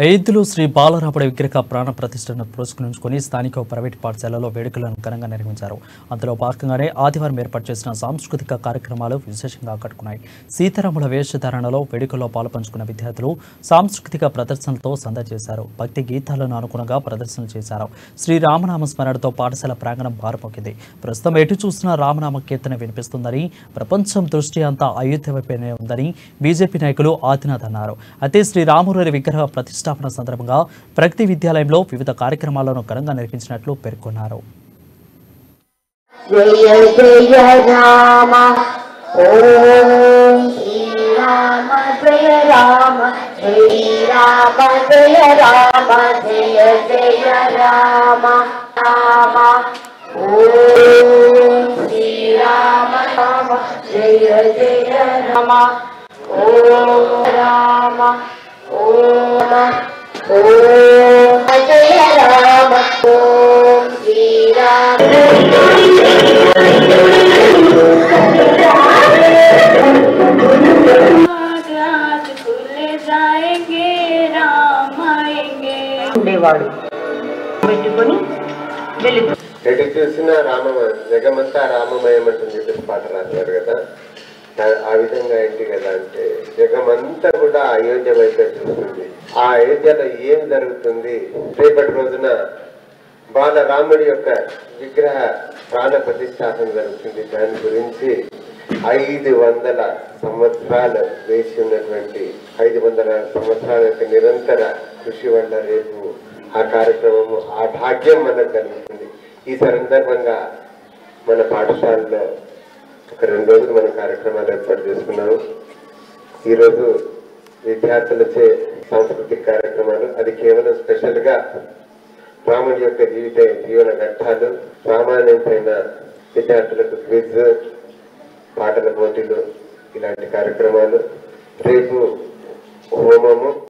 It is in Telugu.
ఎయిద్దులు శ్రీ బాలరాముడి విగ్రహ ప్రాణ ప్రతిష్టను పురస్కరించుకుని స్థానిక ప్రైవేట్ పాఠశాలలో వేడుకలను ఘనంగా నిర్వహించారు. అందులో భాగంగానే ఆదివారం ఏర్పాటు చేసిన సాంస్కృతిక కార్యక్రమాలు విశేషంగా ఆకట్టుకున్నాయి. సీతారాముల వేషధారణలో వేడుకల్లో పాల్పంచుకున్న విద్యార్థులు సాంస్కృతిక ప్రదర్శనలతో సందడి చేశారు. భక్తి గీతాలను అనుగుణంగా ప్రదర్శనలు చేశారు. శ్రీ రామనామ స్మరణతో పాఠశాల ప్రాంగణం బారుమోగింది. ప్రస్తుతం ఎటు చూసినా రామనామ కీర్తన వినిపిస్తుందని, ప్రపంచం దృష్టి అంతా అయోధ్య వైపునే ఉందని బీజేపీ నాయకులు ఆదినాథ్ అన్నారు. అయితే శ్రీరాముడి విగ్రహ ప్రతిష్టాపన సందర్భంగా ప్రగతి విద్యాలయంలో వివిధ కార్యక్రమాలను ఘనంగా నిర్వహించినట్లు పేర్కొన్నారు. జయ జయ రామ ఓం శ్రీరామ జయ రామ శ్రీరామ జయ రామ జయ జయ రామ రామ ఓం శ్రీరామ రామ జయ జయ రామ ఓం రామ ఓం ఓం జయ రామ ఓం శ్రీరామ ఉండేవాడు పెట్టుకొని ఎటు చూసినా జగమంతా రామమయం అని చెప్పేసి పాట రాశారు కదా. ఆ విధంగా ఏంటి కదా అంటే జగమంతా కూడా అయోధ్య వైపే చూస్తుంది. ఆ అయోధ్యలో ఏం జరుగుతుంది, రేపటి రోజున బాలరాముడి యొక్క విగ్రహ ప్రాణ ప్రతిష్టాపన జరుగుతుంది. దాని గురించి 500 సంవత్సరాలు వేసి ఉన్నటువంటి 500 సంవత్సరాల యొక్క నిరంతర కృషి వల్ల రేపు ఆ కార్యక్రమము, ఆ భాగ్యం మనకు కలుగుతుంది. ఈ సందర్భంగా మన పాఠశాలలో ఒక 2 రోజులు మన కార్యక్రమాలు ఏర్పాటు చేసుకున్నాము. ఈరోజు విద్యార్థులచే సాంస్కృతిక కార్యక్రమాలు, అది కేవలం స్పెషల్గా రాముడి యొక్క జీవన ఘట్టాలు, రామాయణం పైన విద్యార్థులకు క్విజ్, పాటల పోటీలు, ఇలాంటి కార్యక్రమాలు. రేపు హోమము,